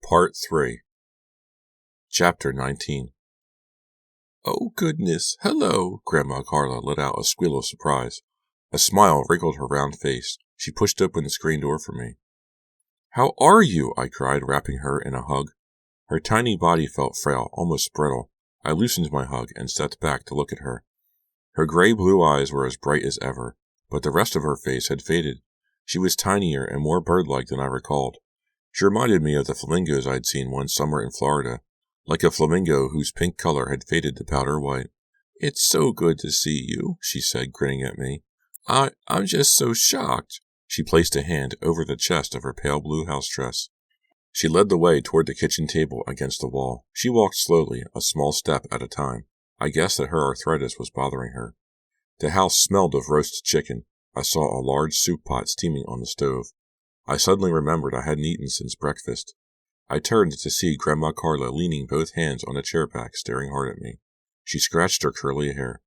Part 3. Chapter 19. "Oh, goodness, hello!" Grandma Carla let out a squeal of surprise. A smile wrinkled her round face. She pushed open the screen door for me. "How are you?" I cried, wrapping her in a hug. Her tiny body felt frail, almost brittle. I loosened my hug and stepped back to look at her. Her gray-blue eyes were as bright as ever, but the rest of her face had faded. She was tinier and more bird-like than I recalled. She reminded me of the flamingos I'd seen one summer in Florida, like a flamingo whose pink color had faded to powder white. "It's so good to see you," she said, grinning at me. I'm just so shocked." She placed a hand over the chest of her pale blue house dress. She led the way toward the kitchen table against the wall. She walked slowly, a small step at a time. I guessed that her arthritis was bothering her. The house smelled of roast chicken. I saw a large soup pot steaming on the stove. I suddenly remembered I hadn't eaten since breakfast. I turned to see Grandma Carla leaning both hands on a chair back, staring hard at me. She scratched her curly hair.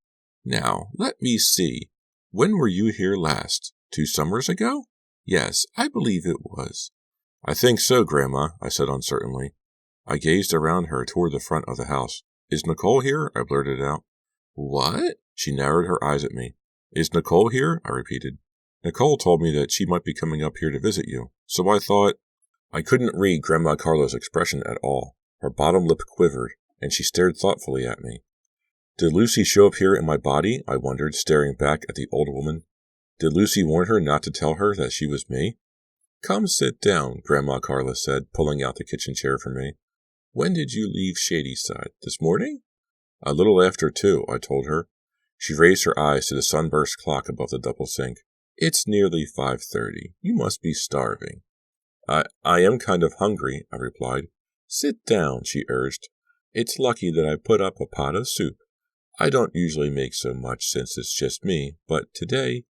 "Now, let me see. When were you here last? 2 summers ago? Yes, I believe it was." "I think so, Grandma," I said uncertainly. I gazed around her toward the front of the house. "Is Nicole here?" I blurted out. "What?" She narrowed her eyes at me. "Is Nicole here?" I repeated. "Nicole told me that she might be coming up here to visit you, so I thought—" I couldn't read Grandma Carla's expression at all. Her bottom lip quivered, and she stared thoughtfully at me. "Did Lucy show up here in my body?" I wondered, staring back at the old woman. "Did Lucy warn her not to tell her that she was me?" "Come sit down," Grandma Carla said, pulling out the kitchen chair for me. "When did you leave Shadyside? This morning?" "A little after 2, I told her. She raised her eyes to the sunburst clock above the double sink. "It's nearly 5:30. You must be starving." I am kind of hungry," I replied. "Sit down," she urged. "It's lucky that I put up a pot of soup. I don't usually make so much since it's just me, but today—"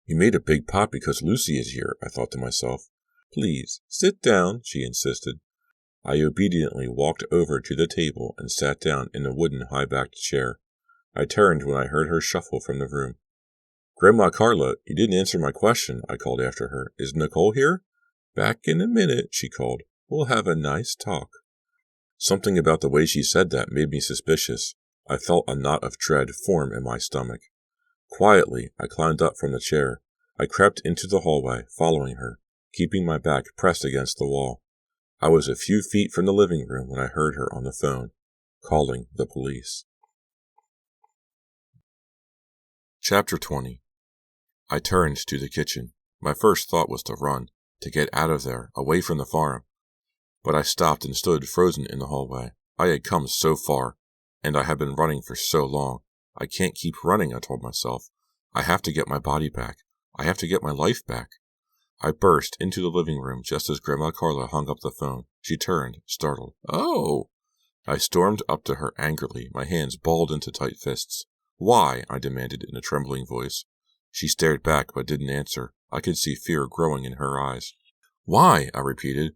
"You made a big pot because Lucy is here," I thought to myself. "Please, sit down," she insisted. I obediently walked over to the table and sat down in a wooden high-backed chair. I turned when I heard her shuffle from the room. "Grandma Carla, you didn't answer my question," I called after her. "Is Nicole here?" "Back in a minute," she called. "We'll have a nice talk." Something about the way she said that made me suspicious. I felt a knot of dread form in my stomach. Quietly, I climbed up from the chair. I crept into the hallway, following her, keeping my back pressed against the wall. I was a few feet from the living room when I heard her on the phone, calling the police. Chapter 20. I turned to the kitchen. My first thought was to run, to get out of there, away from the farm. But I stopped and stood frozen in the hallway. I had come so far, and I had been running for so long. I can't keep running, I told myself. I have to get my body back. I have to get my life back. I burst into the living room just as Grandma Carla hung up the phone. She turned, startled. "Oh!" I stormed up to her angrily, my hands balled into tight fists. "Why?" I demanded in a trembling voice. She stared back but didn't answer. I could see fear growing in her eyes. "Why?" I repeated.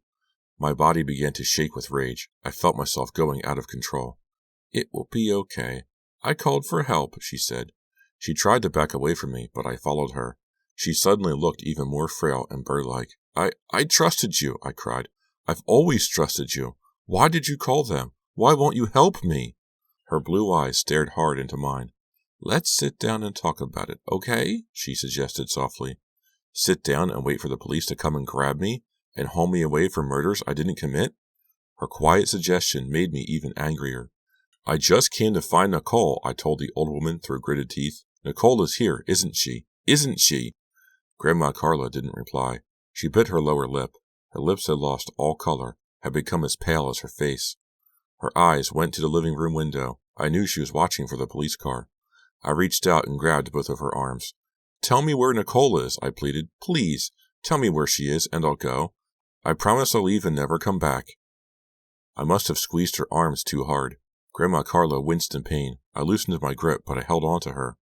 My body began to shake with rage. I felt myself going out of control. "It will be okay. I called for help," she said. She tried to back away from me, but I followed her. She suddenly looked even more frail and bird-like. I trusted you," I cried. "I've always trusted you. Why did you call them? Why won't you help me?" Her blue eyes stared hard into mine. "Let's sit down and talk about it, okay?" she suggested softly. "Sit down and wait for the police to come and grab me and haul me away for murders I didn't commit?" Her quiet suggestion made me even angrier. "I just came to find Nicole," I told the old woman through gritted teeth. "Nicole is here, isn't she? Isn't she?" Grandma Carla didn't reply. She bit her lower lip. Her lips had lost all color, had become as pale as her face. Her eyes went to the living room window. I knew she was watching for the police car. I reached out and grabbed both of her arms. "Tell me where Nicole is," I pleaded. "Please, tell me where she is, and I'll go. I promise I'll leave and never come back." I must have squeezed her arms too hard. Grandma Carla winced in pain. I loosened my grip, but I held on to her.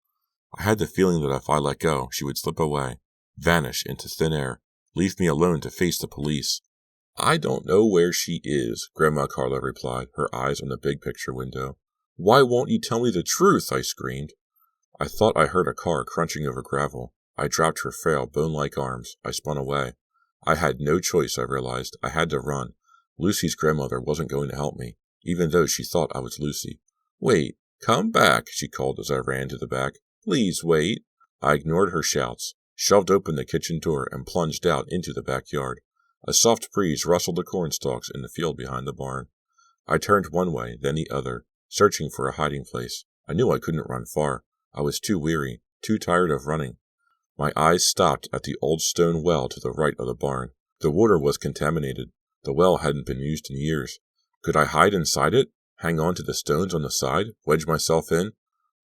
I had the feeling that if I let go, she would slip away, vanish into thin air, leave me alone to face the police. "I don't know where she is," Grandma Carla replied, her eyes on the big picture window. "Why won't you tell me the truth?" I screamed. I thought I heard a car crunching over gravel. I dropped her frail, bone-like arms. I spun away. I had no choice, I realized. I had to run. Lucy's grandmother wasn't going to help me, even though she thought I was Lucy. "Wait, come back," she called as I ran to the back. "Please wait." I ignored her shouts, shoved open the kitchen door, and plunged out into the backyard. A soft breeze rustled the cornstalks in the field behind the barn. I turned one way, then the other, searching for a hiding place. I knew I couldn't run far. I was too weary, too tired of running. My eyes stopped at the old stone well to the right of the barn. The water was contaminated. The well hadn't been used in years. Could I hide inside it? Hang on to the stones on the side? Wedge myself in?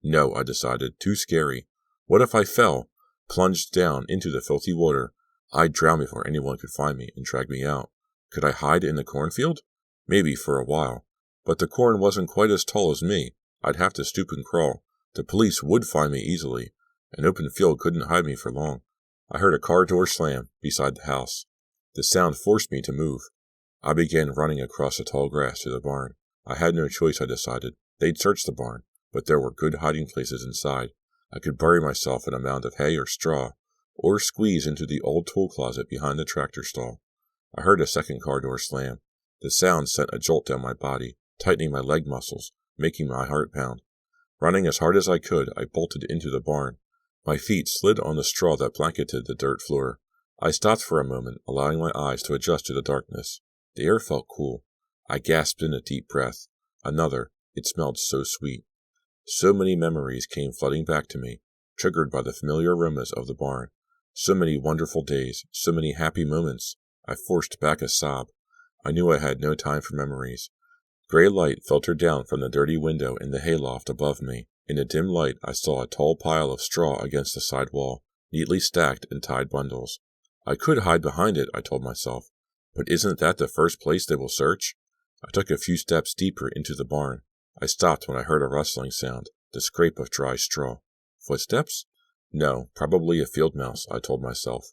No, I decided. Too scary. What if I fell? Plunged down into the filthy water? I'd drown before anyone could find me and drag me out. Could I hide in the cornfield? Maybe for a while. But the corn wasn't quite as tall as me. I'd have to stoop and crawl. The police would find me easily. An open field couldn't hide me for long. I heard a car door slam beside the house. The sound forced me to move. I began running across the tall grass to the barn. I had no choice, I decided. They'd searched the barn, but there were good hiding places inside. I could bury myself in a mound of hay or straw, or squeeze into the old tool closet behind the tractor stall. I heard a second car door slam. The sound sent a jolt down my body, tightening my leg muscles, making my heart pound. Running as hard as I could, I bolted into the barn. My feet slid on the straw that blanketed the dirt floor. I stopped for a moment, allowing my eyes to adjust to the darkness. The air felt cool. I gasped in a deep breath. Another. It smelled so sweet. So many memories came flooding back to me, triggered by the familiar aromas of the barn. So many wonderful days, so many happy moments. I forced back a sob. I knew I had no time for memories. Gray light filtered down from the dirty window in the hayloft above me. In the dim light, I saw a tall pile of straw against the side wall, neatly stacked in tied bundles. I could hide behind it, I told myself. But isn't that the first place they will search? I took a few steps deeper into the barn. I stopped when I heard a rustling sound, the scrape of dry straw. Footsteps? No, probably a field mouse, I told myself.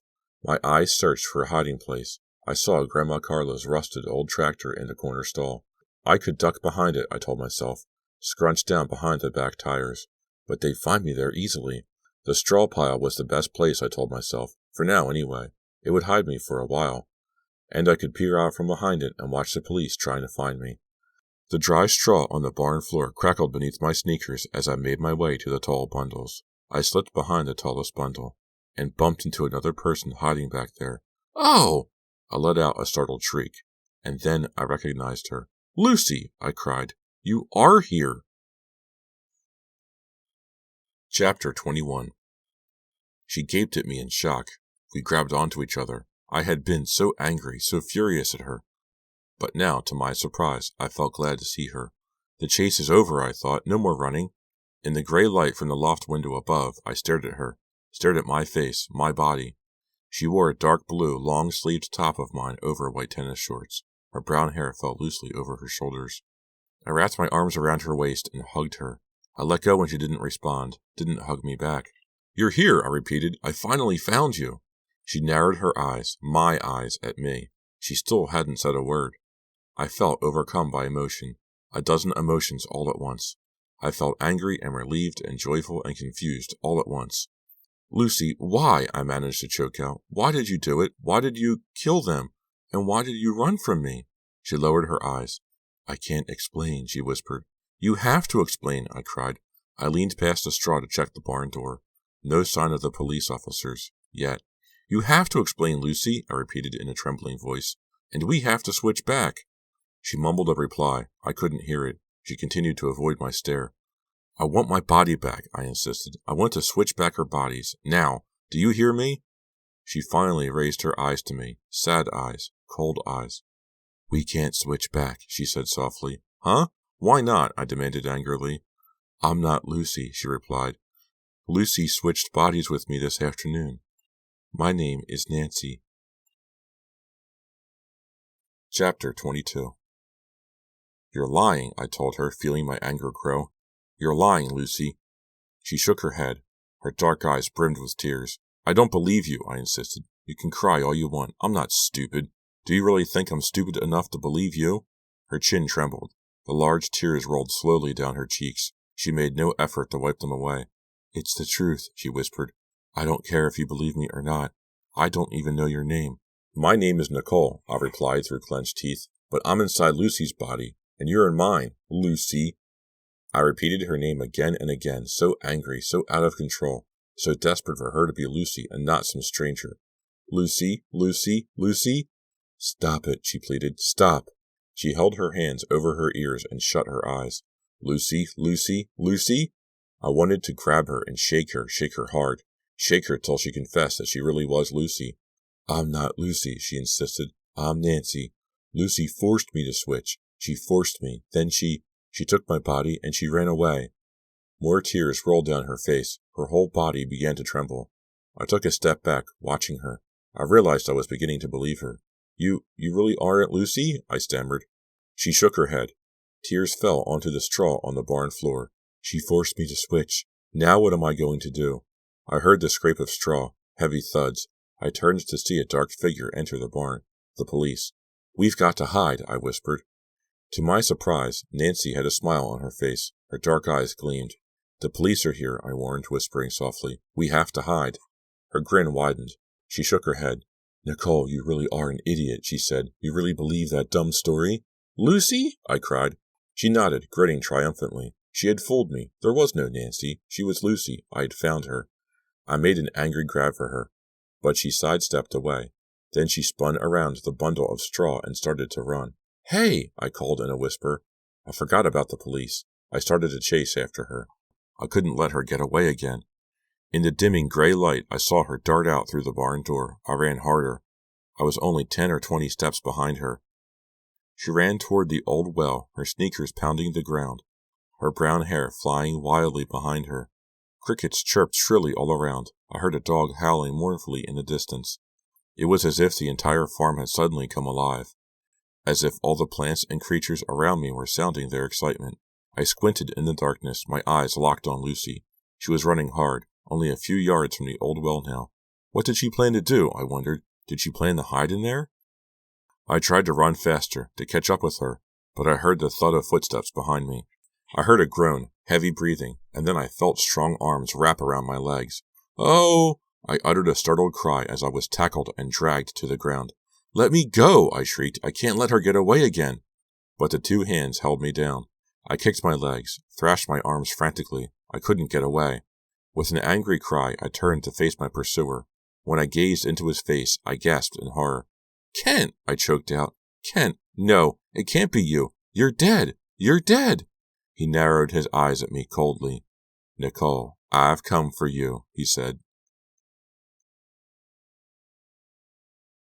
My eyes searched for a hiding place. I saw Grandma Carla's rusted old tractor in the corner stall. I could duck behind it, I told myself, scrunch down behind the back tires. But they'd find me there easily. The straw pile was the best place, I told myself, for now anyway. It would hide me for a while. And I could peer out from behind it and watch the police trying to find me. The dry straw on the barn floor crackled beneath my sneakers as I made my way to the tall bundles. I slipped behind the tallest bundle and bumped into another person hiding back there. "Oh!" I let out a startled shriek, and then I recognized her. "Lucy!" I cried. "You are here!" Chapter 21. She gaped at me in shock. We grabbed onto each other. I had been so angry, so furious at her. But now, to my surprise, I felt glad to see her. The chase is over, I thought. No more running. In the gray light from the loft window above, I stared at her, stared at my face, my body. She wore a dark blue, long-sleeved top of mine over white tennis shorts. Her brown hair fell loosely over her shoulders. I wrapped my arms around her waist and hugged her. I let go when she didn't respond, didn't hug me back. "You're here," I repeated. "I finally found you." She narrowed her eyes, my eyes, at me. She still hadn't said a word. I felt overcome by emotion, a dozen emotions all at once. I felt angry and relieved and joyful and confused all at once. "Lucy, why?" I managed to choke out. "Why did you do it? Why did you kill them? And why did you run from me?" She lowered her eyes. "I can't explain," she whispered. "You have to explain," I cried. I leaned past the straw to check the barn door. No sign of the police officers, yet. "You have to explain, Lucy," I repeated in a trembling voice. "And we have to switch back." She mumbled a reply. I couldn't hear it. She continued to avoid my stare. "I want my body back," I insisted. "I want to switch back our bodies. Now. Do you hear me?" She finally raised her eyes to me. Sad eyes. Cold eyes. "We can't switch back," she said softly. "Huh? Why not?" I demanded angrily. "I'm not Lucy," she replied. "Lucy switched bodies with me this afternoon. My name is Nancy." Chapter 22. "You're lying," I told her, feeling my anger grow. "You're lying, Lucy." She shook her head. Her dark eyes brimmed with tears. "I don't believe you," I insisted. "You can cry all you want. I'm not stupid. Do you really think I'm stupid enough to believe you?" Her chin trembled. The large tears rolled slowly down her cheeks. She made no effort to wipe them away. "It's the truth," she whispered. "I don't care if you believe me or not. I don't even know your name." "My name is Nicole," I replied through clenched teeth. but I'm inside Lucy's body, and you're in mine, Lucy. I repeated her name again and again, so angry, so out of control, so desperate for her to be Lucy and not some stranger. Lucy, Lucy, Lucy. Stop it, she pleaded. Stop. She held her hands over her ears and shut her eyes. Lucy, Lucy, Lucy. I wanted to grab her and shake her hard, shake her till she confessed that she really was Lucy. I'm not Lucy, she insisted. I'm Nancy. Lucy forced me to switch. She forced me. Then she took my body and she ran away. More tears rolled down her face. Her whole body began to tremble. I took a step back, watching her. I realized I was beginning to believe her. You really aren't Lucy? I stammered. She shook her head. Tears fell onto the straw on the barn floor. She forced me to switch. Now what am I going to do? I heard the scrape of straw, heavy thuds. I turned to see a dark figure enter the barn. The police. We've got to hide, I whispered. To my surprise, Nancy had a smile on her face. Her dark eyes gleamed. The police are here, I warned, whispering softly. We have to hide. Her grin widened. She shook her head. Nicole, you really are an idiot, she said. You really believe that dumb story? Lucy? I cried. She nodded, grinning triumphantly. She had fooled me. There was no Nancy. She was Lucy. I had found her. I made an angry grab for her, but she sidestepped away. Then she spun around the bundle of straw and started to run. Hey! I called in a whisper. I forgot about the police. I started to chase after her. I couldn't let her get away again. In the dimming gray light, I saw her dart out through the barn door. I ran harder. I was only 10 or 20 steps behind her. She ran toward the old well, her sneakers pounding the ground, her brown hair flying wildly behind her. Crickets chirped shrilly all around. I heard a dog howling mournfully in the distance. It was as if the entire farm had suddenly come alive, as if all the plants and creatures around me were sounding their excitement. I squinted in the darkness, my eyes locked on Lucy. She was running hard, only a few yards from the old well now. What did she plan to do, I wondered? Did she plan to hide in there? I tried to run faster, to catch up with her, but I heard the thud of footsteps behind me. I heard a groan, heavy breathing, and then I felt strong arms wrap around my legs. Oh! I uttered a startled cry as I was tackled and dragged to the ground. Let me go, I shrieked. I can't let her get away again. But the two hands held me down. I kicked my legs, thrashed my arms frantically. I couldn't get away. With an angry cry, I turned to face my pursuer. When I gazed into his face, I gasped in horror. Kent, I choked out. Kent, no, it can't be you. You're dead. You're dead. He narrowed his eyes at me coldly. Nicole, I've come for you, he said.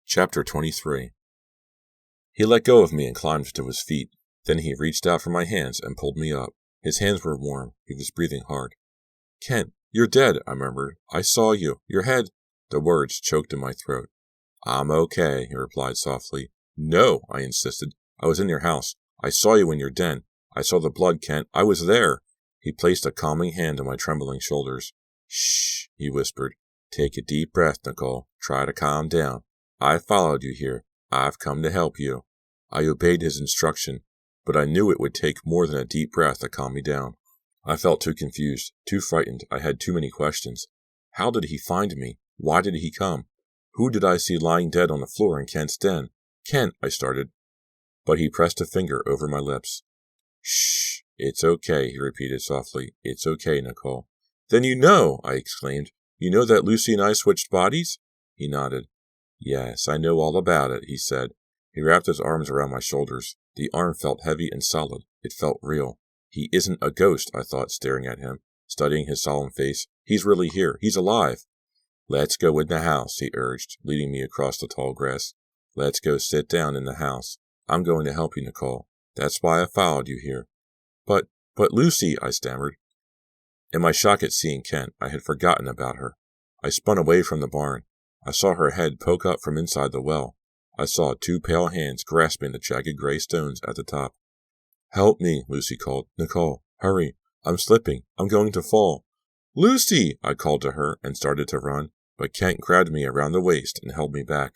Chapter 23. He let go of me and climbed to his feet. Then he reached out for my hands and pulled me up. His hands were warm. He was breathing hard. Kent, you're dead, I murmured. I saw you. Your head. The words choked in my throat. I'm okay, he replied softly. No, I insisted. I was in your house. I saw you in your den. I saw the blood, Kent. I was there. He placed a calming hand on my trembling shoulders. Shh, he whispered. Take a deep breath, Nicole. Try to calm down. I followed you here. I've come to help you. I obeyed his instruction, but I knew it would take more than a deep breath to calm me down. I felt too confused, too frightened. I had too many questions. How did he find me? Why did he come? Who did I see lying dead on the floor in Kent's den? Kent, I started. But he pressed a finger over my lips. Shh, it's okay, he repeated softly. It's okay, Nicole. Then you know, I exclaimed. You know that Lucy and I switched bodies? He nodded. Yes, I know all about it, he said. He wrapped his arms around my shoulders. The arm felt heavy and solid. It felt real. He isn't a ghost, I thought, staring at him, studying his solemn face. He's really here. He's alive. Let's go in the house, he urged, leading me across the tall grass. Let's go sit down in the house. I'm going to help you, Nicole. That's why I followed you here. But Lucy, I stammered. In my shock at seeing Kent, I had forgotten about her. I spun away from the barn. I saw her head poke up from inside the well. I saw two pale hands grasping the jagged gray stones at the top. Help me, Lucy called. Nicole, hurry. I'm slipping. I'm going to fall. Lucy, I called to her and started to run, but Kent grabbed me around the waist and held me back.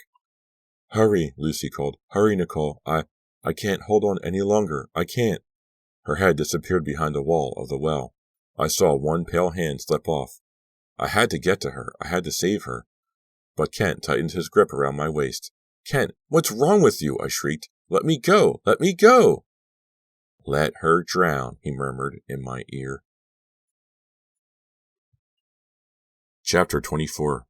Hurry, Lucy called. Hurry, Nicole. I can't hold on any longer. I can't. Her head disappeared behind the wall of the well. I saw one pale hand slip off. I had to get to her. I had to save her. But Kent tightened his grip around my waist. Kent, what's wrong with you? I shrieked. Let me go! Let me go! Let her drown, he murmured in my ear. Chapter 24.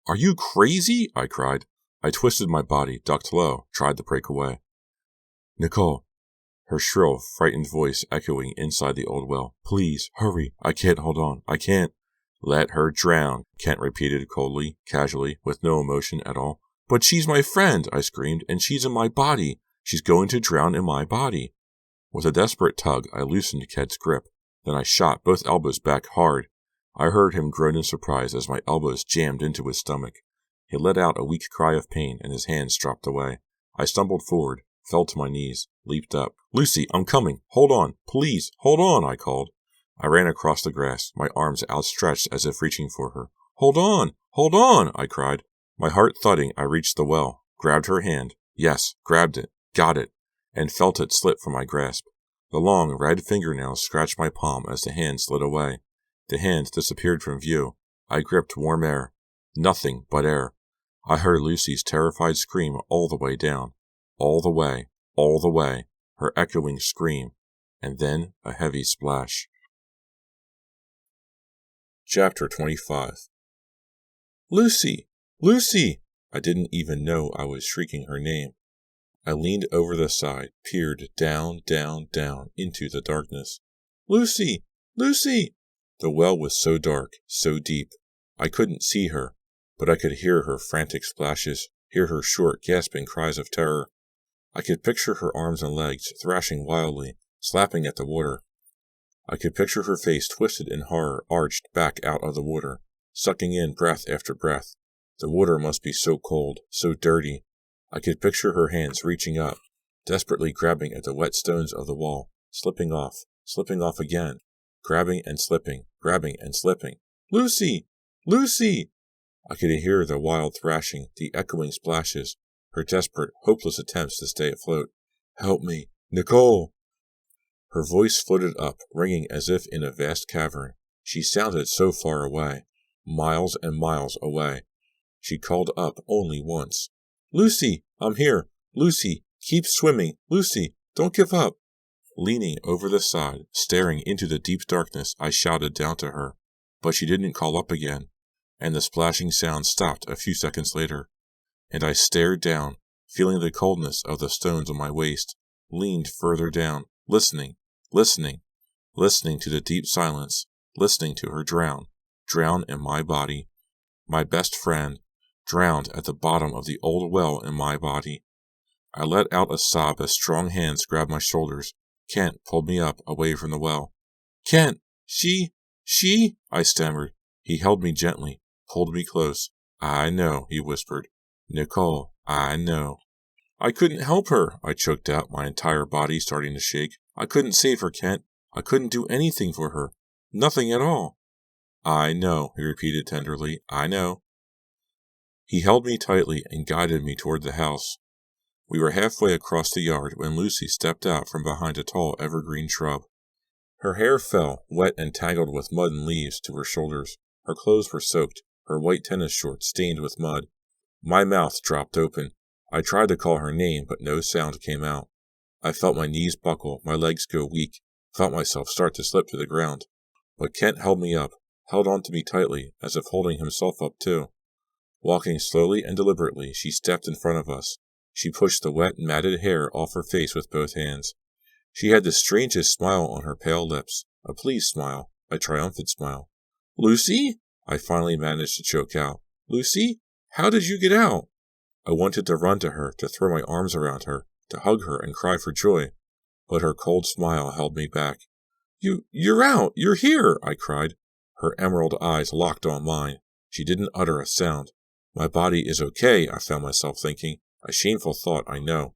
Are you crazy? I cried. I twisted my body, ducked low, tried to break away. Nicole, her shrill, frightened voice echoing inside the old well. Please, hurry. I can't hold on. I can't. Let her drown, Kent repeated coldly, casually, with no emotion at all. But she's my friend, I screamed, and she's in my body. She's going to drown in my body. With a desperate tug, I loosened Kent's grip. Then I shot both elbows back hard. I heard him groan in surprise as my elbows jammed into his stomach. He let out a weak cry of pain, and his hands dropped away. I stumbled forward, fell to my knees, leaped up. Lucy, I'm coming. Hold on. Please, hold on, I called. I ran across the grass, my arms outstretched as if reaching for her. Hold on! Hold on! I cried. My heart thudding, I reached the well, grabbed her hand. Yes, grabbed it, got it, and felt it slip from my grasp. The long, red fingernails scratched my palm as the hand slid away. The hand disappeared from view. I gripped warm air. Nothing but air. I heard Lucy's terrified scream all the way down. All the way, all the way, her echoing scream, and then a heavy splash. Chapter 25. Lucy! Lucy! I didn't even know I was shrieking her name. I leaned over the side, peered down, down, down into the darkness. Lucy! Lucy! The well was so dark, so deep. I couldn't see her, but I could hear her frantic splashes, hear her short, gasping cries of terror. I could picture her arms and legs thrashing wildly, slapping at the water. I could picture her face twisted in horror, arched back out of the water, sucking in breath after breath. The water must be so cold, so dirty. I could picture her hands reaching up, desperately grabbing at the wet stones of the wall, slipping off again, grabbing and slipping, grabbing and slipping. Lucy! Lucy! I could hear the wild thrashing, the echoing splashes, her desperate, hopeless attempts to stay afloat. Help me! Nicole! Her voice floated up, ringing as if in a vast cavern. She sounded so far away, miles and miles away. She called up only once. Lucy! I'm here! Lucy! Keep swimming! Lucy! Don't give up! Leaning over the side, staring into the deep darkness, I shouted down to her. But she didn't call up again, and the splashing sound stopped a few seconds later. And I stared down, feeling the coldness of the stones on my waist, leaned further down, listening to the deep silence, listening to her drown in my body. My best friend, drowned at the bottom of the old well in my body. I let out a sob as strong hands grabbed my shoulders. Kent pulled me up, away from the well. Kent! She? I stammered. He held me gently, pulled me close. I know, he whispered. Nicole, I know. I couldn't help her, I choked out, my entire body starting to shake. I couldn't save her, Kent. I couldn't do anything for her. Nothing at all. I know, he repeated tenderly. I know. He held me tightly and guided me toward the house. We were halfway across the yard when Lucy stepped out from behind a tall evergreen shrub. Her hair fell, wet and tangled with mud and leaves, to her shoulders. Her clothes were soaked, her white tennis shorts stained with mud. My mouth dropped open. I tried to call her name, but no sound came out. I felt my knees buckle, my legs go weak, felt myself start to slip to the ground. But Kent held me up, held on to me tightly, as if holding himself up too. Walking slowly and deliberately, she stepped in front of us. She pushed the wet, matted hair off her face with both hands. She had the strangest smile on her pale lips, a pleased smile, a triumphant smile. Lucy? I finally managed to choke out. Lucy? How did you get out? I wanted to run to her, to throw my arms around her, to hug her and cry for joy, but her cold smile held me back. You're out! You're here! I cried. Her emerald eyes locked on mine. She didn't utter a sound. My body is okay, I found myself thinking. A shameful thought, I know.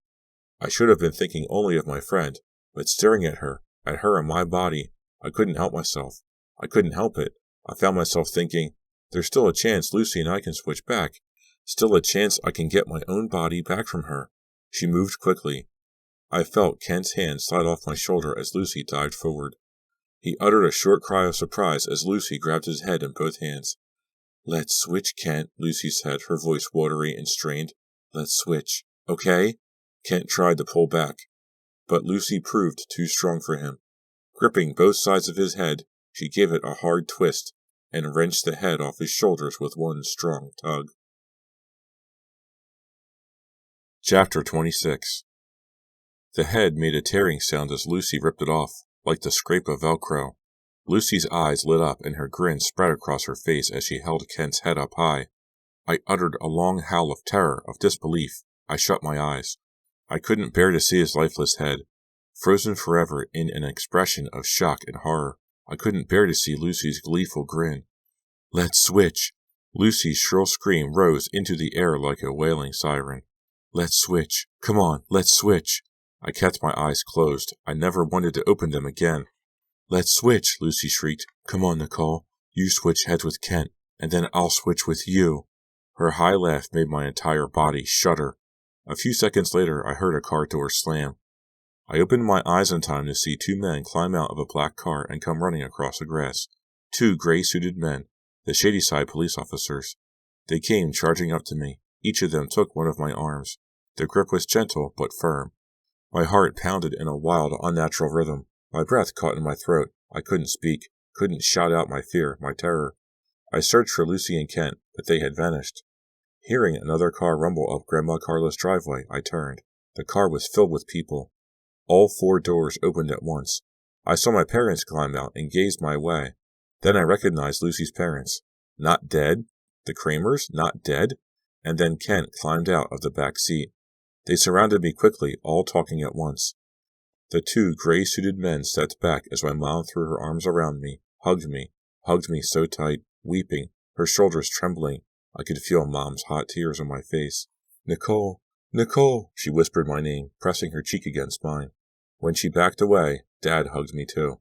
I should have been thinking only of my friend, but staring at her in my body, I couldn't help myself. I couldn't help it. I found myself thinking, there's still a chance Lucy and I can switch back. Still a chance I can get my own body back from her. She moved quickly. I felt Kent's hand slide off my shoulder as Lucy dived forward. He uttered a short cry of surprise as Lucy grabbed his head in both hands. Let's switch, Kent, Lucy said, her voice watery and strained. Let's switch, okay? Kent tried to pull back, but Lucy proved too strong for him. Gripping both sides of his head, she gave it a hard twist and wrenched the head off his shoulders with one strong tug. Chapter 26. The head made a tearing sound as Lucy ripped it off, like the scrape of Velcro. Lucy's eyes lit up and her grin spread across her face as she held Kent's head up high. I uttered a long howl of terror, of disbelief. I shut my eyes. I couldn't bear to see his lifeless head, frozen forever in an expression of shock and horror. I couldn't bear to see Lucy's gleeful grin. "Let's switch!" Lucy's shrill scream rose into the air like a wailing siren. "Let's switch! Come on, let's switch!" I kept my eyes closed. I never wanted to open them again. "Let's switch!" Lucy shrieked. "Come on, Nicole. You switch heads with Kent, and then I'll switch with you." Her high laugh made my entire body shudder. A few seconds later, I heard a car door slam. I opened my eyes in time to see two men climb out of a black car and come running across the grass. Two gray-suited men, the Shadyside police officers. They came charging up to me. Each of them took one of my arms. Their grip was gentle but firm. My heart pounded in a wild, unnatural rhythm. My breath caught in my throat. I couldn't speak, couldn't shout out my fear, my terror. I searched for Lucy and Kent, but they had vanished. Hearing another car rumble up Grandma Carla's driveway, I turned. The car was filled with people. All four doors opened at once. I saw my parents climb out and gazed my way. Then I recognized Lucy's parents. Not dead? The Kramers, not dead? And then Kent climbed out of the back seat. They surrounded me quickly, all talking at once. The two gray-suited men stepped back as my mom threw her arms around me, hugged me so tight, weeping, her shoulders trembling. I could feel Mom's hot tears on my face. "Nicole, Nicole," she whispered my name, pressing her cheek against mine. When she backed away, Dad hugged me too.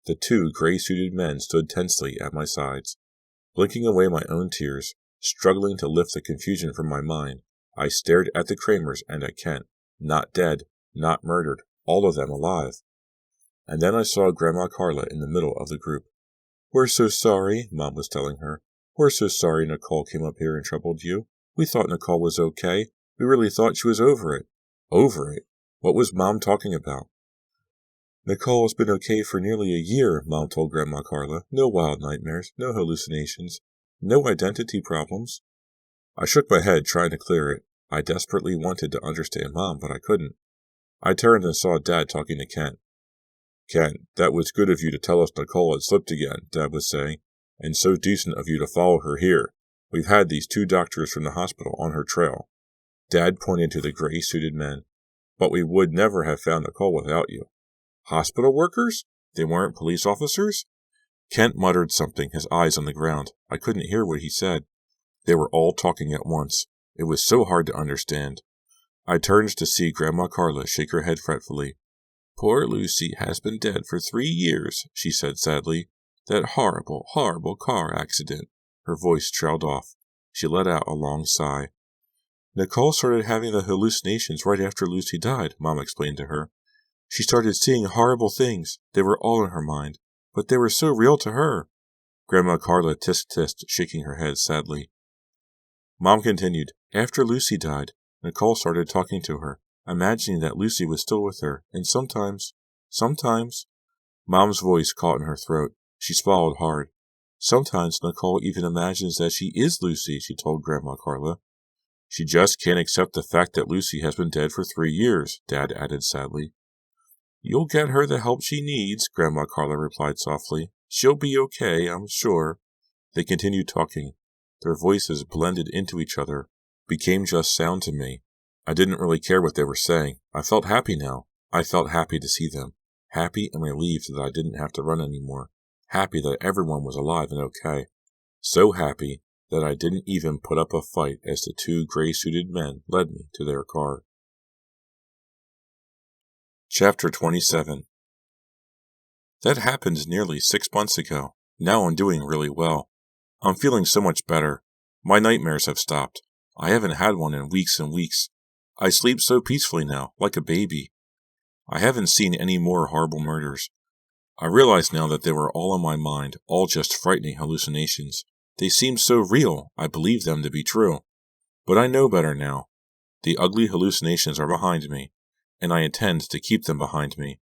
The two gray-suited men stood tensely at my sides. Blinking away my own tears, struggling to lift the confusion from my mind, I stared at the Kramers and at Kent. Not dead, not murdered, all of them alive. And then I saw Grandma Carla in the middle of the group. "We're so sorry," Mom was telling her. "We're so sorry Nicole came up here and troubled you. We thought Nicole was okay. We really thought she was over it." Over it? What was Mom talking about? "Nicole's been okay for nearly a year," Mom told Grandma Carla. "No wild nightmares, no hallucinations, no identity problems." I shook my head, trying to clear it. I desperately wanted to understand Mom, but I couldn't. I turned and saw Dad talking to Kent. "Kent, that was good of you to tell us Nicole had slipped again," Dad was saying, "and so decent of you to follow her here. We've had these two doctors from the hospital on her trail." Dad pointed to the gray-suited men. "But we would never have found Nicole without you." "Hospital workers? They weren't police officers?" Kent muttered something, his eyes on the ground. I couldn't hear what he said. They were all talking at once. It was so hard to understand. I turned to see Grandma Carla shake her head fretfully. "Poor Lucy has been dead for 3 years, she said sadly. "That horrible, horrible car accident." Her voice trailed off. She let out a long sigh. "Nicole started having the hallucinations right after Lucy died," Mom explained to her. "She started seeing horrible things. They were all in her mind, but they were so real to her." Grandma Carla tisk-tissed, shaking her head sadly. Mom continued, "After Lucy died, Nicole started talking to her, imagining that Lucy was still with her, and sometimes... Mom's voice caught in her throat. She swallowed hard. "Sometimes Nicole even imagines that she is Lucy," she told Grandma Carla. "She just can't accept the fact that Lucy has been dead for 3 years, Dad added sadly. "You'll get her the help she needs," Grandma Carla replied softly. "She'll be okay, I'm sure." They continued talking. Their voices blended into each other, became just sound to me. I didn't really care what they were saying. I felt happy now. I felt happy to see them. Happy and relieved that I didn't have to run anymore. Happy that everyone was alive and okay. So happy that I didn't even put up a fight as the two gray-suited men led me to their car. Chapter 27. That happened nearly 6 months ago. Now I'm doing really well. I'm feeling so much better. My nightmares have stopped. I haven't had one in weeks and weeks. I sleep so peacefully now, like a baby. I haven't seen any more horrible murders. I realize now that they were all in my mind, all just frightening hallucinations. They seemed so real, I believed them to be true. But I know better now. The ugly hallucinations are behind me, and I intend to keep them behind me.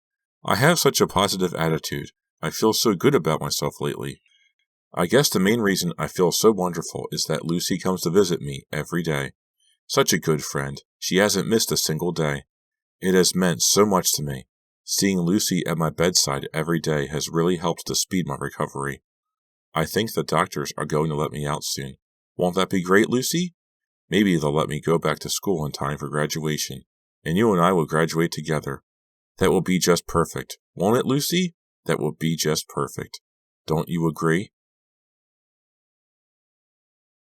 I have such a positive attitude. I feel so good about myself lately. I guess the main reason I feel so wonderful is that Lucy comes to visit me every day. Such a good friend. She hasn't missed a single day. It has meant so much to me. Seeing Lucy at my bedside every day has really helped to speed my recovery. I think the doctors are going to let me out soon. Won't that be great, Lucy? Maybe they'll let me go back to school in time for graduation, and you and I will graduate together. That will be just perfect. Won't it, Lucy? That will be just perfect. Don't you agree?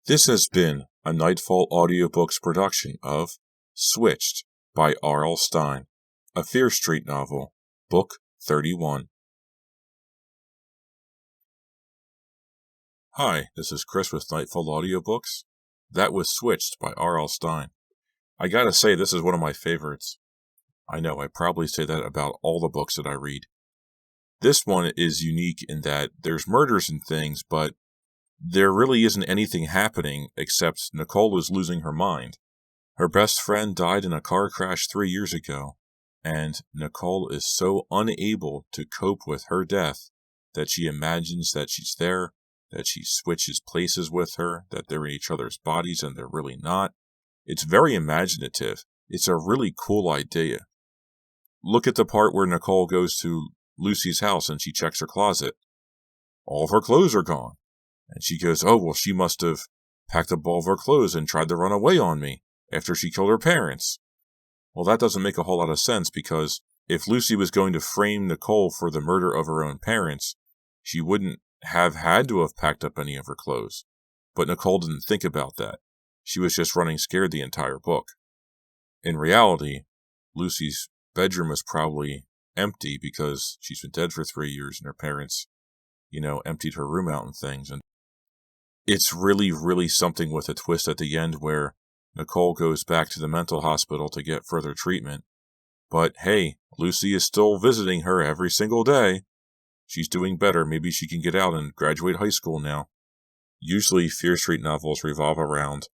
This has been a Nightfall Audiobooks production of Switched by R.L. Stine, a Fear Street novel, Book 31. Hi, this is Chris with Nightfall Audiobooks. That was Switched by R.L. Stine. I gotta say, this is one of my favorites. I know, I probably say that about all the books that I read. This one is unique in that there's murders and things, but there really isn't anything happening except Nicole is losing her mind. Her best friend died in a car crash 3 years ago, and Nicole is so unable to cope with her death that she imagines that she's there, that she switches places with her, that they're in each other's bodies and they're really not. It's very imaginative. It's a really cool idea. Look at the part where Nicole goes to Lucy's house and she checks her closet. All of her clothes are gone. And she goes, oh, well, she must have packed up all of her clothes and tried to run away on me after she killed her parents. Well, that doesn't make a whole lot of sense because if Lucy was going to frame Nicole for the murder of her own parents, she wouldn't have had to have packed up any of her clothes. But Nicole didn't think about that. She was just running scared the entire book. In reality, Lucy's bedroom was probably empty because she's been dead for 3 years and her parents, emptied her room out and things. And it's really, really something with a twist at the end where Nicole goes back to the mental hospital to get further treatment. But hey, Lucy is still visiting her every single day. She's doing better. Maybe she can get out and graduate high school now. Usually Fear Street novels revolve around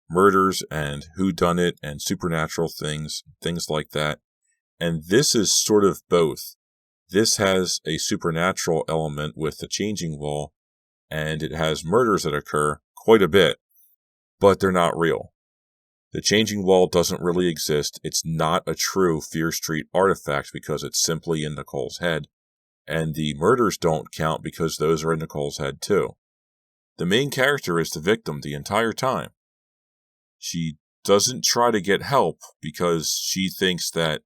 murders and whodunit and supernatural things like that. And this is sort of both. This has a supernatural element with the changing wall, and it has murders that occur quite a bit, but they're not real. The changing wall doesn't really exist. It's not a true Fear Street artifact because it's simply in Nicole's head, and the murders don't count because those are in Nicole's head too. The main character is the victim the entire time. She doesn't try to get help because she thinks that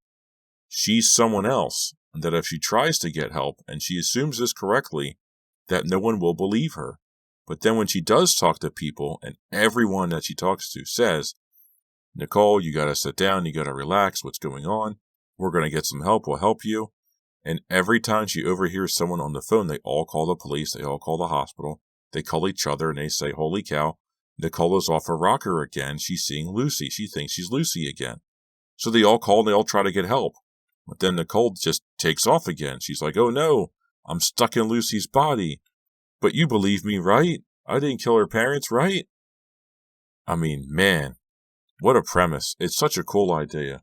she's someone else, and that if she tries to get help, and she assumes this correctly, that no one will believe her. But then when she does talk to people, and everyone that she talks to says, Nicole, you gotta sit down, you gotta relax, what's going on? We're gonna get some help, we'll help you. And every time she overhears someone on the phone, they all call the police, they all call the hospital, they call each other, and they say, holy cow, Nicole is off her rocker again, she's seeing Lucy, she thinks she's Lucy again. So they all call and they all try to get help. But then Nicole just takes off again. She's like, oh no, I'm stuck in Lucy's body. But you believe me, right? I didn't kill her parents, right? I mean, man, what a premise. It's such a cool idea.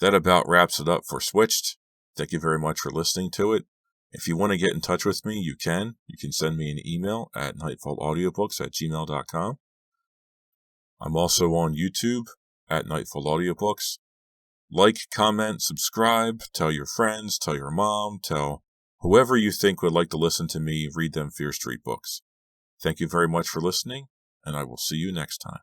That about wraps it up for Switched. Thank you very much for listening to it. If you want to get in touch with me, you can. You can send me an email at nightfallaudiobooks@gmail.com. I'm also on YouTube at Nightfall Audiobooks. Like, comment, subscribe, tell your friends, tell your mom, tell whoever you think would like to listen to me read them Fear Street books. Thank you very much for listening, and I will see you next time.